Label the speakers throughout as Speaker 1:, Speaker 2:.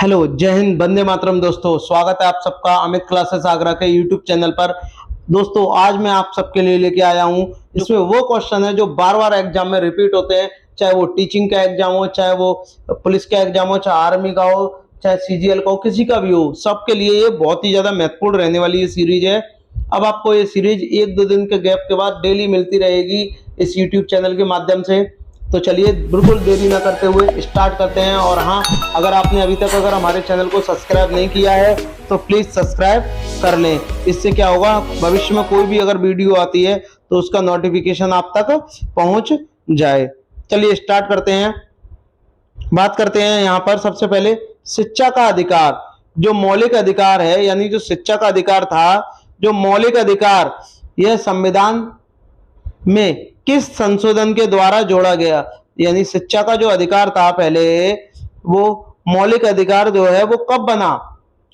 Speaker 1: Hello, जय हिंद, वंदे मातरम। दोस्तों, स्वागत है आप सबका अमित क्लासेस आगरा के यूट्यूब चैनल पर। दोस्तों, आज मैं आप सबके लिए लेके आया हूं जिसमें वो क्वेश्चन है जो बार बार एग्जाम में रिपीट होते हैं, चाहे वो टीचिंग का एग्जाम हो, चाहे वो पुलिस का एग्जाम हो, चाहे आर्मी का हो, चाहे सीजीएल का हो, किसी का भी हो, सबके लिए ये बहुत ही ज्यादा महत्वपूर्ण रहने वाली ये सीरीज है। अब आपको ये सीरीज एक दो दिन के गैप के बाद डेली मिलती रहेगी इस यूट्यूब चैनल के माध्यम से। तो चलिए बिल्कुल देरी ना करते हुए स्टार्ट करते हैं। और हाँ, अगर आपने अभी तक हमारे चैनल को सब्सक्राइब नहीं किया है तो प्लीज सब्सक्राइब कर लें। इससे क्या होगा, भविष्य में कोई भी अगर वीडियो आती है तो उसका नोटिफिकेशन आप तक पहुंच जाए। चलिए स्टार्ट करते हैं। बात करते हैं यहाँ पर सबसे पहले शिक्षा का अधिकार। जो मौलिक अधिकार है, यानी जो शिक्षा का अधिकार था, जो मौलिक अधिकार, यह संविधान में किस संशोधन के द्वारा जोड़ा गया। यानी शिक्षा का जो अधिकार था पहले, वो मौलिक अधिकार जो है वो कब बना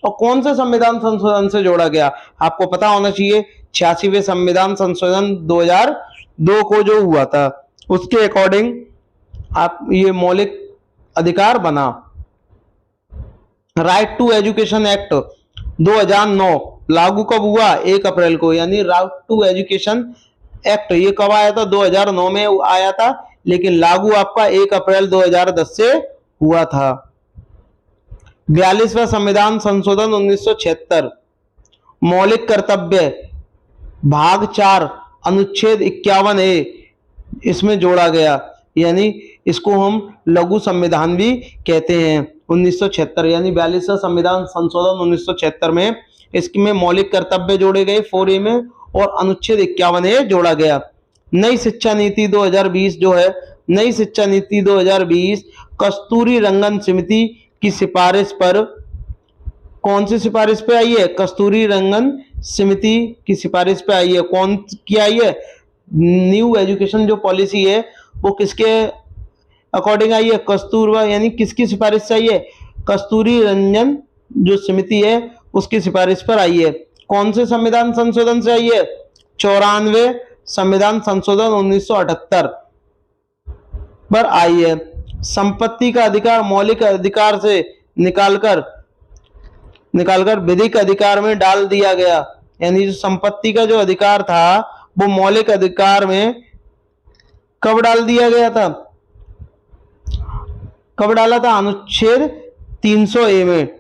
Speaker 1: और कौन से संविधान संशोधन से जोड़ा गया। आपको पता होना चाहिए 86वें संविधान संशोधन 2002 को जो हुआ था, उसके अकॉर्डिंग आप ये मौलिक अधिकार बना। राइट टू एजुकेशन एक्ट 2009 लागू कब हुआ? 1 अप्रैल को। यानी राइट टू एजुकेशन एक्ट ये कब आया था? 2009 में आया था, लेकिन लागू आपका 1 अप्रैल 2010 से हुआ था। 42वां संविधान संशोधन 1976 मौलिक कर्तव्य भाग 4 अनुच्छेद 51A इसमें जोड़ा गया। यानी इसको हम लघु संविधान भी कहते हैं। 1976 यानी 42वां संविधान संशोधन 1976 में इसमें मौलिक कर्तव्य जोड़े गए 4A में और अनुच्छेद 51A जोड़ा गया। नई शिक्षा नीति 2020 जो है, नई शिक्षा नीति 2020 कस्तूरी रंगन समिति की सिफारिश पर, कौन सी सिफारिश पे आई है? कस्तूरी रंगन समिति की सिफारिश पे आई है। कौन की आई है? न्यू एजुकेशन जो पॉलिसी है वो किसके अकॉर्डिंग आई है? कस्तूरबा, यानी किसकी सिफारिश से आई है? कस्तूरी रंजन जो समिति है उसकी सिफारिश पर आई है। कौन से संविधान संशोधन से आई है? 94वें संविधान संशोधन 1978 पर आई है। संपत्ति का अधिकार मौलिक अधिकार से निकालकर विधिक अधिकार में डाल दिया गया। यानी जो संपत्ति का जो अधिकार था वो मौलिक अधिकार में कब डाल दिया गया था? कब डाला था? अनुच्छेद 300A में।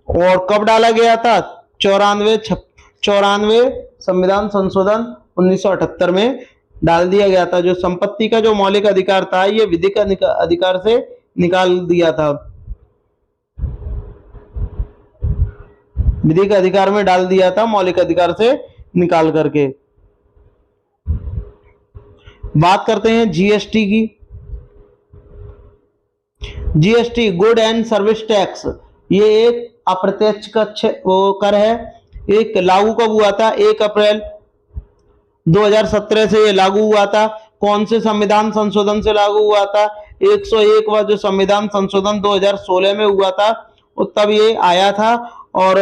Speaker 1: और कब डाला गया था? 94वें संविधान संशोधन 1978 में डाल दिया गया था। जो संपत्ति का जो मौलिक अधिकार था ये विधिक अधिकार से निकाल दिया था, विधिक अधिकार में डाल दिया था, मौलिक अधिकार से निकाल करके। बात करते हैं जीएसटी की। GST good and service tax, ये एक अप्रत्यक्ष कर है। एक लागू कब हुआ था? 1 अप्रैल 2017 से ये लागू हुआ था। कौन से संविधान संशोधन से लागू हुआ था? 101वां जो संविधान संशोधन 2016 में हुआ था और तब ये आया था। और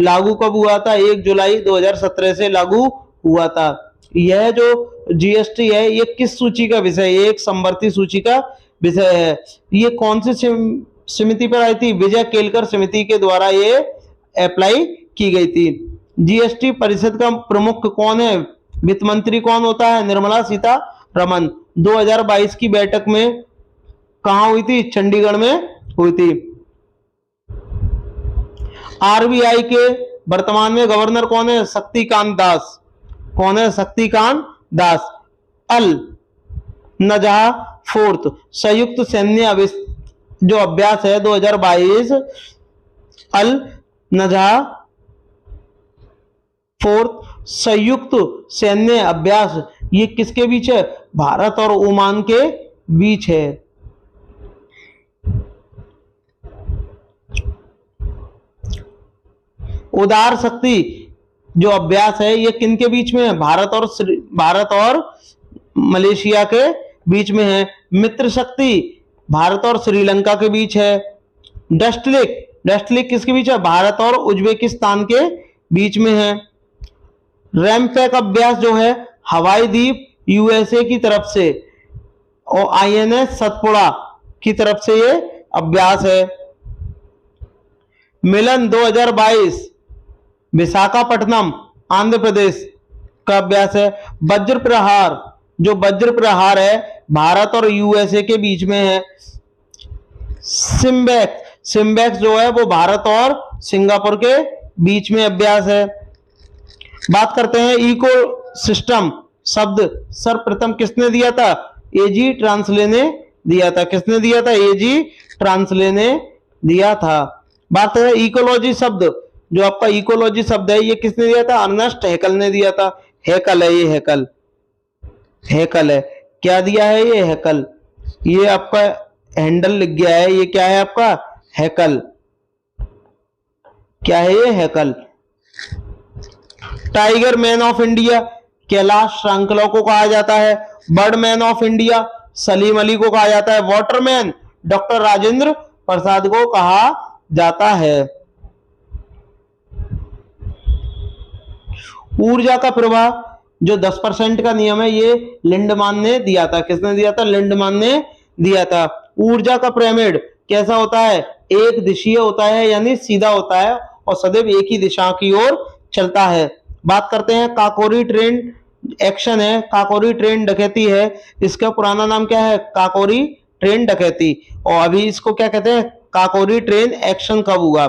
Speaker 1: लागू कब हुआ था? 1 जुलाई 2017 से लागू हुआ था। यह जो जीएसटी है ये किस सूची का विषय है? एक समवर्ती सूची का विषय है। ये कौन सी समिति पर आई थी? विजय केलकर समिति के द्वारा ये अप्लाई की गई थी। जीएसटी परिषद का प्रमुख कौन है? वित्त मंत्री कौन होता है? निर्मला सीतारमण। 2022 की बैठक में कहां हुई थी? चंडीगढ़ में हुई थी। आरबीआई के वर्तमान में गवर्नर कौन है? शक्तिकांत दास। कौन है? शक्तिकांत दास। अल नजहा फोर्थ संयुक्त सैन्य जो अभ्यास है 2022, अल नजहा फोर्थ संयुक्त सैन्य अभ्यास, ये किसके बीच है? भारत और ओमान के बीच है। उदार शक्ति जो अभ्यास है ये किनके बीच में है? भारत और मलेशिया के बीच में है। मित्र शक्ति भारत और श्रीलंका के बीच है। डस्टलिक किसके बीच है? भारत और उज्बेकिस्तान के बीच में है। रैमपैक अभ्यास जो है हवाई द्वीप यूएसए की तरफ से और आईएनएस सतपुड़ा की तरफ से ये अभ्यास है। मिलन 2022 विशाखापट्टनम आंध्र प्रदेश का अभ्यास है। वज्र प्रहार, जो वज्र प्रहार है भारत और यूएसए के बीच में है। सिम्बैक्स, सिम्बैक्स जो है वो भारत और सिंगापुर के बीच में अभ्यास है। बात करते हैं इको सिस्टम शब्द सर्वप्रथम किसने दिया था? एजी ट्रांसले ने दिया था। किसने दिया था? एजी ट्रांसले ने दिया था। बात करें इकोलॉजी शब्द, जो आपका इकोलॉजी शब्द है ये किसने दिया था? अर्नेस्ट हैकल ने दिया था। हैकल है ये, हैकल, हैकल है। क्या दिया है ये? हैकल। ये आपका हैंडल लिख गया है, ये क्या है आपका? हैकल। क्या है ये? हैकल। Tiger man of India Kailash Sankhala को कहा जाता है। Bird man of India Salim Ali को कहा जाता है। वाटरमैन डॉक्टर राजेंद्र प्रसाद को कहा जाता है। ऊर्जा का प्रवाह जो 10% का नियम है ये लिंडमान ने दिया था। किसने दिया था? लिंडमान ने दिया था। ऊर्जा का पिरामिड कैसा होता है? एक दिशीय होता है, यानी सीधा होता है और सदैव एक ही दिशा की ओर चलता है। बात करते हैं काकोरी ट्रेन एक्शन है, काकोरी ट्रेन डकैती है। इसका पुराना नाम क्या है? काकोरी ट्रेन डकैती। और अभी इसको क्या कहते हैं? काकोरी ट्रेन एक्शन कब हुआ?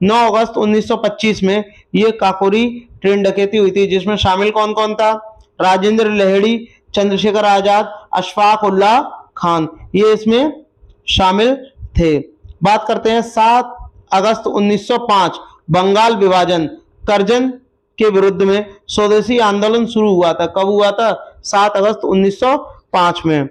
Speaker 1: 9 अगस्त 1925 में ये काकोरी ट्रेन डकैती हुई थी, जिसमें शामिल कौन कौन था? राजेंद्र लहेड़ी, चंद्रशेखर आजाद, अशफाक उल्लाह खान, ये इसमें शामिल थे। बात करते हैं 7 अगस्त 1905 बंगाल विभाजन, करजन के विरुद्ध में स्वदेशी आंदोलन शुरू हुआ था। कब हुआ था? 7 अगस्त 1905 में।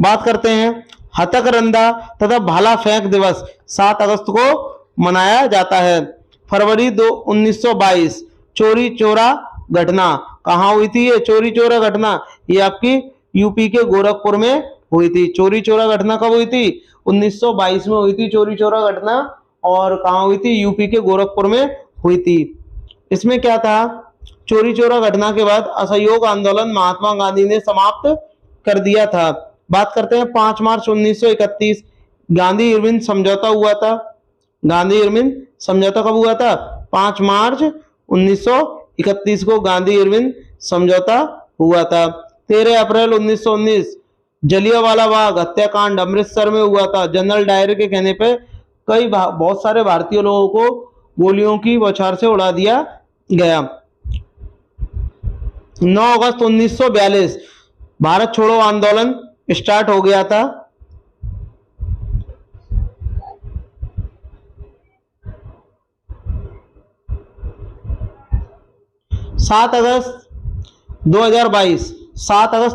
Speaker 1: बात करते हैं हथकरंदा तथा भाला फेंक दिवस 7 अगस्त को मनाया जाता है। फरवरी 1922 चोरी चोरा घटना कहाँ हुई थी? ये चोरी चोरा घटना ये आपकी यूपी के गोरखपुर में हुई थी। चोरी चोरा घटना कब हुई थी? 1922 में हुई थी चोरी चोरा घटना। और कहाँ हुई थी? यूपी के गोरखपुर में हुई थी। इसमें क्या था? चोरी चोरा घटना के बाद असहयोग आंदोलन महात्मा गांधी ने समाप्त कर दिया था। बात करते हैं 5 मार्च 1931 गांधी इरविन समझौता हुआ था। गांधी इरविन समझौता कब हुआ था? 5 मार्च 1931 को गांधी इरविन समझौता हुआ था। 13 अप्रैल 1919 जलियांवाला बाग हत्याकांड अमृतसर में हुआ था। जनरल डायर के कहने पे बहुत सारे भारतीय लोगों को गोलियों की बौछार से उड़ा दिया गया। 9 अगस्त 1942 भारत छोड़ो आंदोलन स्टार्ट हो गया था। 7 अगस्त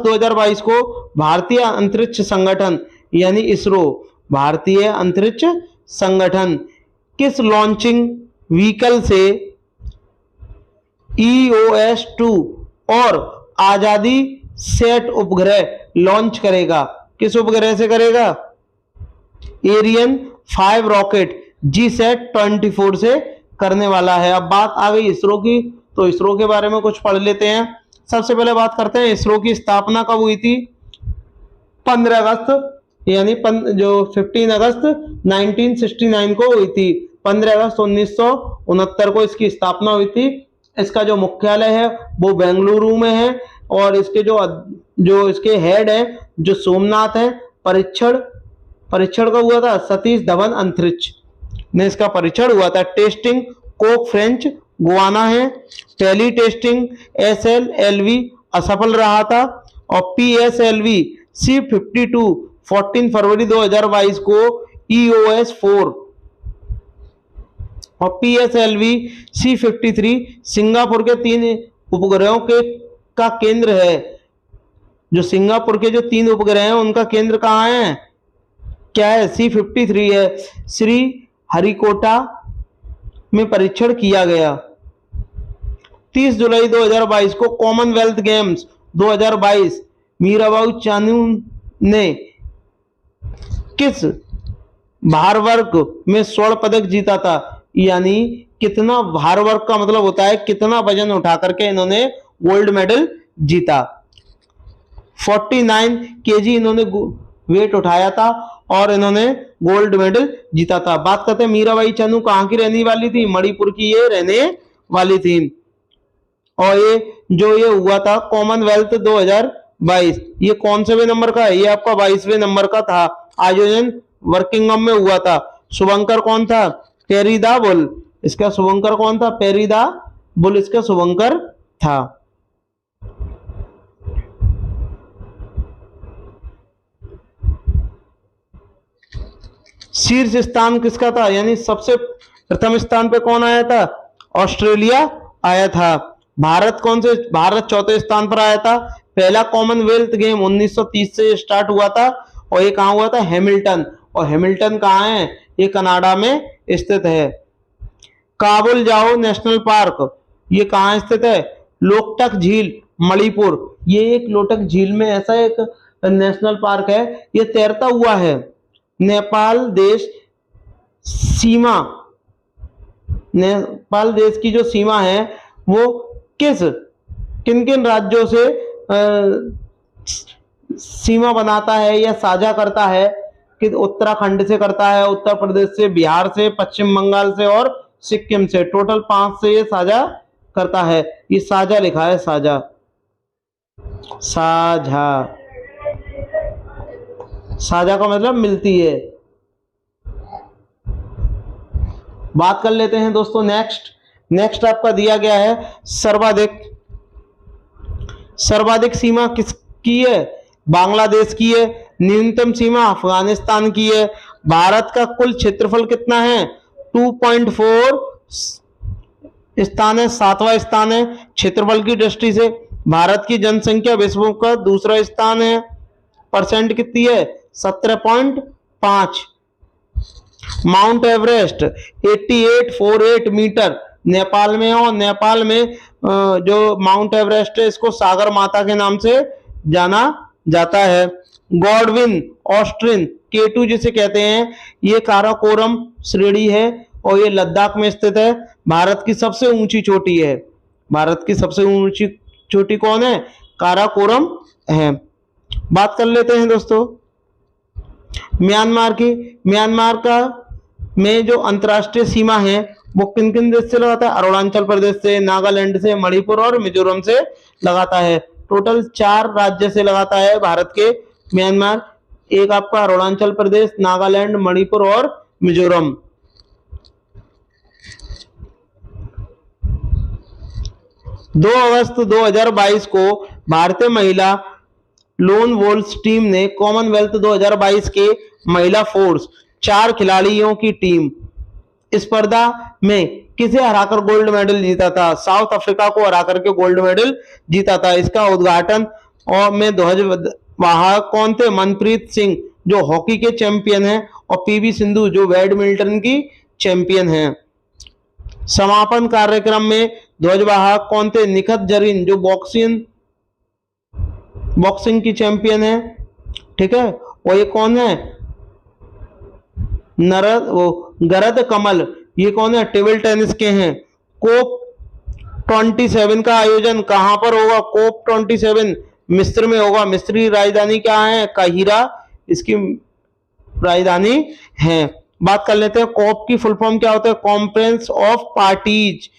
Speaker 1: 2022 को भारतीय अंतरिक्ष संगठन यानी इसरो, भारतीय अंतरिक्ष संगठन किस लॉन्चिंग व्हीकल से EOS-2 और आजादी सेट उपग्रह लॉन्च करेगा? किस उपग्रह से करेगा? एरियन 5 रॉकेट GSAT-24 से करने वाला है। अब बात आ गई इसरो की, तो इसरो के बारे में कुछ पढ़ लेते हैं। सबसे पहले बात करते हैं इसरो की स्थापना कब हुई थी? 15 अगस्त यानी जो 15 अगस्त 1969 को हुई थी। 15 अगस्त 1969 को इसकी स्थापना हुई थी। इसका जो मुख्यालय है वो बेंगलुरु में है और इसके जो इसके हेड है जो सोमनाथ है। परीक्षण का हुआ था सतीश धवन अंतरिक्ष में इसका परीक्षण हुआ था। टेस्टिंग कोक फ्रेंच गुआना है। पहली टेस्टिंग SLLV असफल रहा था और PSLV C-52 14 फरवरी 2022 को EOS-4 और PSLV C-53 सिंगापुर के 3 उपग्रहों का केंद्र है। जो सिंगापुर के जो 3 उपग्रह हैं उनका केंद्र कहाँ है? क्या है? C-53 है। श्री हरिकोटा में परीक्षण किया गया। 30 जुलाई 2022 को कॉमनवेल्थ गेम्स 2022 मीराबाई चानू ने किस भार वर्ग में स्वर्ण पदक जीता था? यानी कितना भार वर्ग का मतलब होता है कितना वजन उठा करके इन्होंने गोल्ड मेडल जीता। 49 kg इन्होंने वेट उठाया था और इन्होंने गोल्ड मेडल जीता था। बात करते हैं मीराबाई चानू कहाँ की रहने वाली थी, मणिपुर की ये रहने वाली थी। और ये हुआ था कॉमनवेल्थ 2022, ये कौन से नंबर का है, ये आपका 22वें नंबर का था। आयोजन वर्किंगम में हुआ था। शुभंकर कौन था, पेरीदाबुल, इसका शुभंकर कौन था, पेरीदाबुल इसका शुभंकर था। शीर्ष स्थान किसका था, यानी सबसे प्रथम स्थान पे कौन आया था, ऑस्ट्रेलिया आया था। भारत चौथे स्थान पर आया था। पहला कॉमनवेल्थ गेम 1930 से स्टार्ट हुआ था और ये कहाँ हुआ था, हैमिल्टन। और हैमिल्टन कहाँ है, ये कनाडा में स्थित है। काबुल जाओ नेशनल पार्क ये कहाँ स्थित है, लोकटक झील मणिपुर। ये एक लोकटक झील में ऐसा एक नेशनल पार्क है, ये तैरता हुआ है। नेपाल देश की जो सीमा है वो किन किन राज्यों से सीमा बनाता है या साझा करता है, कि उत्तराखंड से करता है, उत्तर प्रदेश से, बिहार से, पश्चिम बंगाल से और सिक्किम से। टोटल 5 से ये साझा करता है। ये साझा लिखा है, साझा का मतलब मिलती है। बात कर लेते हैं दोस्तों नेक्स्ट आपका दिया गया है सर्वाधिक सीमा किसकी है, बांग्लादेश की है। न्यूनतम सीमा अफगानिस्तान की है। भारत का कुल क्षेत्रफल कितना है, 2.4 स्थान है, 7वां स्थान है क्षेत्रफल की दृष्टि से। भारत की जनसंख्या विश्व का दूसरा स्थान है। परसेंट कितनी है, 17.5। माउंट एवरेस्ट 8848 मीटर नेपाल में है। और नेपाल में जो माउंट एवरेस्ट है इसको सागर माता के नाम से जाना जाता है। गॉडविन ऑस्ट्रिन K2 जिसे कहते हैं, ये काराकोरम श्रेणी है और ये लद्दाख में स्थित है। भारत की सबसे ऊंची चोटी है। भारत की सबसे ऊंची चोटी कौन है, काराकोरम है। बात कर लेते हैं दोस्तों म्यांमार की। म्यांमार का में जो अंतर्राष्ट्रीय सीमा है वो किन किन देश से लगाता है, अरुणाचल प्रदेश से, नागालैंड से, मणिपुर और मिजोरम से लगाता है। टोटल 4 राज्य से लगाता है भारत के म्यांमार। एक आपका अरुणाचल प्रदेश, नागालैंड, मणिपुर और मिजोरम। दो अगस्त 2022 को भारतीय महिला लोन वोल्स टीम ने कॉमनवेल्थ 2022 के महिला फोर्स 4 खिलाड़ियों की टीम स्पर्धा में किसे हराकर गोल्ड मेडल जीता था, साउथ अफ्रीका को हराकर के गोल्ड मेडल जीता था। इसका उद्घाटन और में ध्वजवाहक कौन थे, मनप्रीत सिंह जो हॉकी के चैंपियन हैं और PV सिंधु जो बैडमिंटन की चैंपियन हैं। समापन कार्यक्रम में ध्वजवाहक कौन थे, निखत जरीन जो बॉक्सिंग की चैंपियन है, ठीक है। और ये कौन है, गरद कमल, ये कौन है, टेबल टेनिस के हैं। कोप 27 का आयोजन कहां पर होगा, कोप 27 मिस्र में होगा। मिस्र की राजधानी क्या है, काहिरा इसकी राजधानी है। बात कर लेते हैं कोप की फुल फॉर्म क्या होता है, कॉन्फ्रेंस ऑफ पार्टीज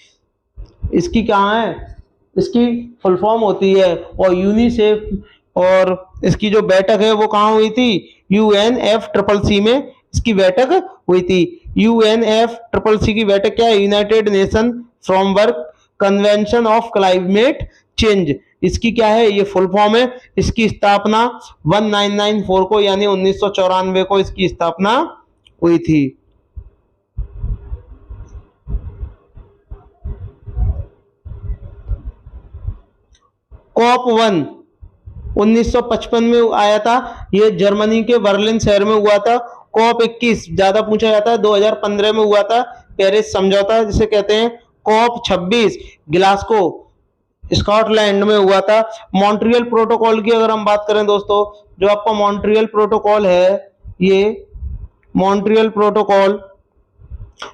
Speaker 1: इसकी क्या है, इसकी फुल फॉर्म होती है। और यूनिसेफ और इसकी जो बैठक है वो कहाँ हुई थी, UNFCCC में इसकी बैठक हुई थी। UNFCCC की बैठक क्या है, United nation framework convention of climate change, इसकी क्या है, ये फुल फॉर्म है। इसकी स्थापना 1994 को यानी 1994 को इसकी स्थापना हुई थी। कॉप 1 1955 में आया था, ये जर्मनी के बर्लिन शहर में हुआ था। कॉप 21 ज्यादा पूछा जाता है, 2015 में हुआ था, पेरिस समझौता जिसे कहते हैं। कॉप 26 ग्लासगो स्कॉटलैंड में हुआ था। मॉन्ट्रियल प्रोटोकॉल की अगर हम बात करें दोस्तों, जो आपका मॉन्ट्रियल प्रोटोकॉल है, ये मॉन्ट्रियल प्रोटोकॉल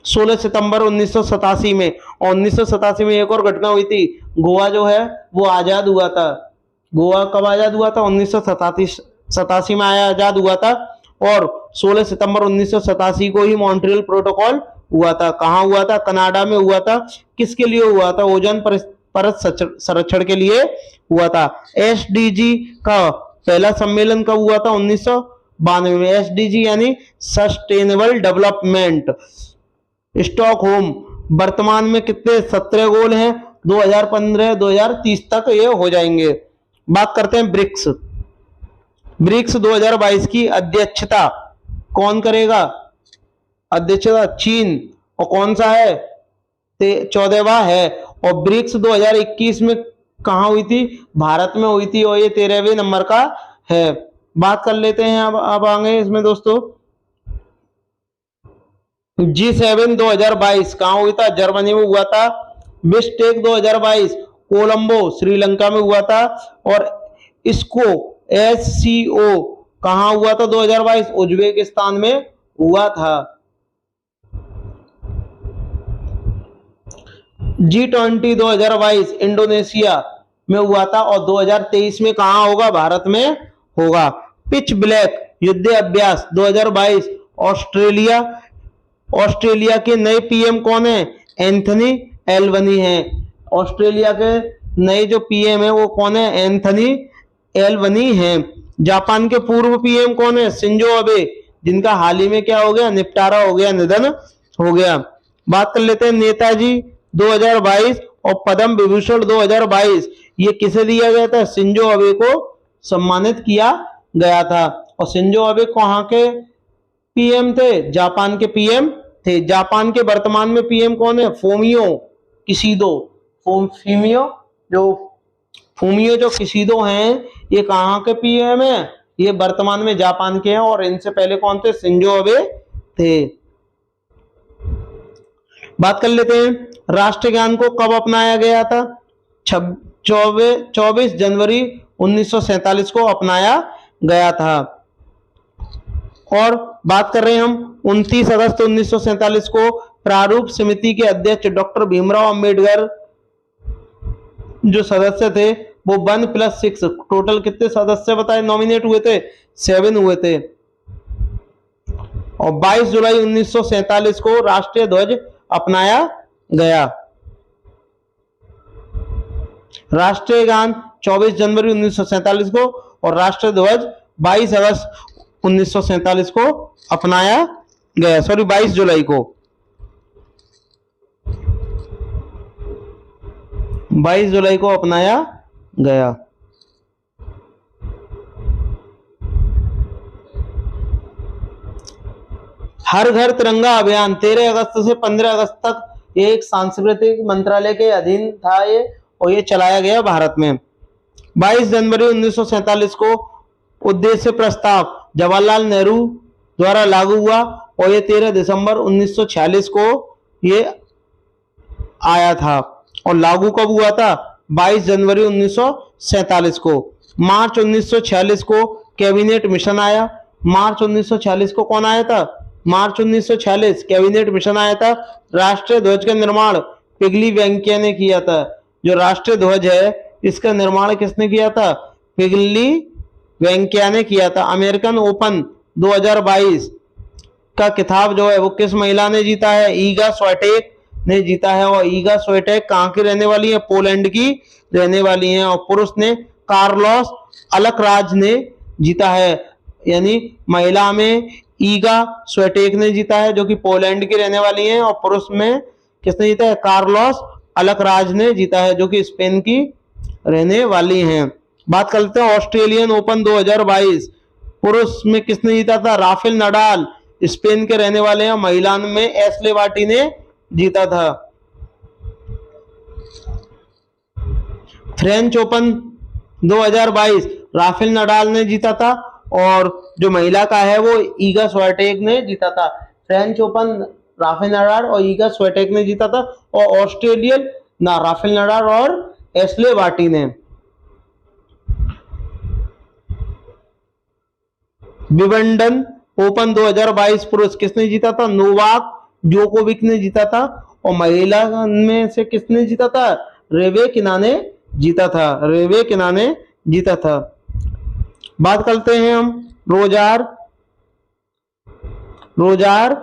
Speaker 1: 16 सितंबर 1987 में, और 1987 में एक और घटना हुई थी, गोवा जो है वो आजाद हुआ था। गोवा कब आजाद हुआ था, 1987 में आजाद हुआ था। और 16 सितंबर 1987 को ही मॉन्ट्रियल प्रोटोकॉल हुआ था। कहाँ हुआ था? कनाडा में हुआ था। किसके लिए हुआ था? ओजोन परत संरक्षण के लिए हुआ था। एसडीजी का पहला सम्मेलन कब हुआ था? 1992 में। एसडीजी यानी सस्टेनेबल डेवलपमेंट। स्टॉकहोम, वर्तमान में कितने 17 गोल हैं? 2015-2030 तक ये हो जाएंगे। बात करते हैं ब्रिक्स। ब्रिक्स 2022 की अध्यक्षता कौन करेगा? अध्यक्षता चीन। और कौन सा है? 14वां है। और ब्रिक्स 2021 में कहाँ हुई थी? भारत में हुई थी और ये 13वें नंबर का है। बात कर लेते हैं अब आगे इसमें दोस्तों। G7 2022 कहाँ हुआ था? जर्मनी में हुआ था। बिस्टेक 2022 कोलंबो श्रीलंका में हुआ था। और इसको SCO कहाँ हुआ था? 2022 उज्बेकिस्तान में हुआ था। G20 2022 इंडोनेशिया में हुआ था। और 2023 में कहाँ होगा? भारत में होगा। पिच ब्लैक युद्ध अभ्यास 2022 ऑस्ट्रेलिया के नए पीएम कौन है? एंथनी एल्बनी है। ऑस्ट्रेलिया के नए जो पीएम है वो कौन है? एंथनी एल्बनी है। जापान के पूर्व पीएम कौन है? शिंजो अबे, जिनका हाल ही में क्या हो गया? निपटारा हो गया, निधन हो गया। बात कर लेते हैं नेताजी 2022 और पद्म विभूषण 2022 ये किसे दिया गया था? शिंजो अबे को सम्मानित किया गया था। और शिंजो अबे कहाँ के पीएम थे? जापान के पीएम थे। जापान के वर्तमान में पीएम कौन है? फूमियो किशिदो हैं। ये कहाँ के पीएम है? ये वर्तमान में जापान के हैं। और इनसे पहले कौन थे? शिंजो अबे थे। बात कर लेते हैं राष्ट्रगान को कब अपनाया गया था? 24 जनवरी 1947 को अपनाया गया था। और बात कर रहे हैं हम 29 अगस्त 1947 को प्रारूप समिति के अध्यक्ष डॉक्टर भीमराव अंबेडकर जो सदस्य थे वो 1+6 टोटल कितने सदस्य बताए नॉमिनेट हुए थे? 7 हुए थे। और 22 जुलाई 1947 को राष्ट्रीय ध्वज अपनाया गया। राष्ट्रीय गान 24 जनवरी 1947 को और राष्ट्रीय ध्वज 22 अगस्त 1947 को अपनाया गया। 22 जुलाई को 22 जुलाई को अपनाया गया। हर घर तिरंगा अभियान 13 अगस्त से 15 अगस्त तक ये एक सांस्कृतिक मंत्रालय के अधीन था ये, और ये चलाया गया भारत में। 22 जनवरी 1947 को उद्देश्य प्रस्ताव जवाहरलाल नेहरू द्वारा लागू हुआ और ये 13 दिसंबर 1946 को ये आया था। और लागू कब हुआ था? 22 जनवरी 1947 को। मार्च 1946 को कैबिनेट मिशन आया। मार्च 1946 को कौन आया था? मार्च 1946 कैबिनेट मिशन आया था। राष्ट्रीय ध्वज का निर्माण पिगली वेंकैया ने किया था। जो राष्ट्रीय ध्वज है इसका निर्माण किसने किया था? पिगली वेंकैया ने किया था। अमेरिकन ओपन 2022 का खिताब जो है वो किस महिला ने जीता है? ईगा स्विएटेक ने जीता है। और ईगा स्विएटेक कहाँ की रहने वाली है? पोलैंड की रहने वाली है। और पुरुष ने कार्लोस अलकराज ने जीता है। यानी महिला में ईगा स्विएटेक ने जीता है जो कि पोलैंड की रहने वाली है। और पुरुष में किसने जीता है? कार्लोस अलकराज ने जीता है जो कि स्पेन की रहने वाली हैं। बात करते हैं ऑस्ट्रेलियन ओपन 2022 पुरुष में किसने जीता था? राफेल नडाल स्पेन के रहने वाले हैं। महिला में एशले बार्टी ने जीता था। फ्रेंच ओपन 2022 राफेल नडाल ने जीता था और जो महिला का है वो ईगा स्विएटेक ने जीता था। फ्रेंच ओपन राफेल नडाल और ईगा स्विएटेक ने जीता था और ऑस्ट्रेलियन ना राफेल नडाल और एशले बार्टी ने। विंबलडन ओपन 2022 पुरुष किसने जीता था? नोवाक जोकोविक ने जीता था। और महिला में से किसने जीता था? रेबेकिना ने जीता था। बात करते हैं हम रोजर रोजार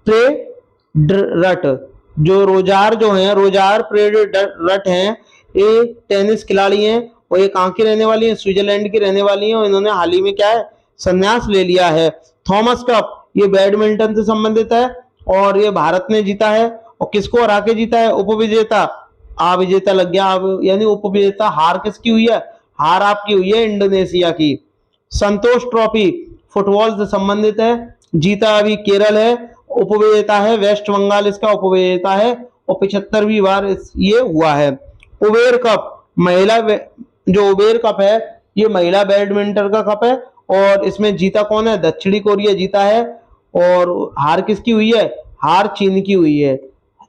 Speaker 1: फेडरर, जो रोजार जो है, रोजार फेडरर हैं, ये टेनिस खिलाड़ी हैं और ये कहाँ की रहने वाली है, स्विट्जरलैंड की रहने वाली है और इन्होंने हाल ही में क्या है, संन्यास ले लिया है। थॉमस कप ये बैडमिंटन से संबंधित है और ये भारत ने जीता है। और किसको हरा के जीता है, उपविजेता, विजेता लग गया अब, यानी उपविजेता हार किसकी हुई है, हार आपकी हुई है इंडोनेशिया की। संतोष ट्रॉफी फुटबॉल से संबंधित है, जीता अभी केरल है, उपविजेता है वेस्ट बंगाल, इसका उपविजेता है और 75वीं बार ये हुआ है। उबेर कप महिला, जो उबेर कप है ये महिला बैडमिंटन का कप है और इसमें जीता कौन है, दक्षिणी कोरिया जीता है। और हार किसकी हुई है, हार चीन की हुई है,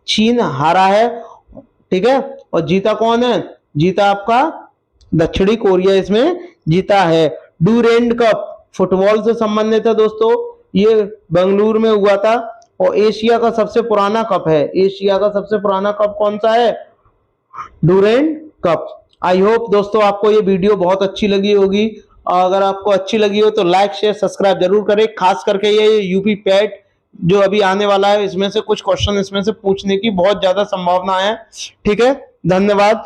Speaker 1: चीन हारा है, ठीक है। और जीता कौन है, जीता आपका दक्षिणी कोरिया इसमें जीता है। डूरेंट कप फुटबॉल से संबंधित है दोस्तों, ये बेंगलुरु में हुआ था और एशिया का सबसे पुराना कप है। एशिया का सबसे पुराना कप कौन सा है, डूरेंट कप। आई होप दोस्तों आपको ये वीडियो बहुत अच्छी लगी होगी। अगर आपको अच्छी लगी हो तो लाइक शेयर सब्सक्राइब जरूर करें। खास करके ये यूपी पैट जो अभी आने वाला है, इसमें से कुछ क्वेश्चन इसमें से पूछने की बहुत ज्यादा संभावना है। ठीक है, धन्यवाद।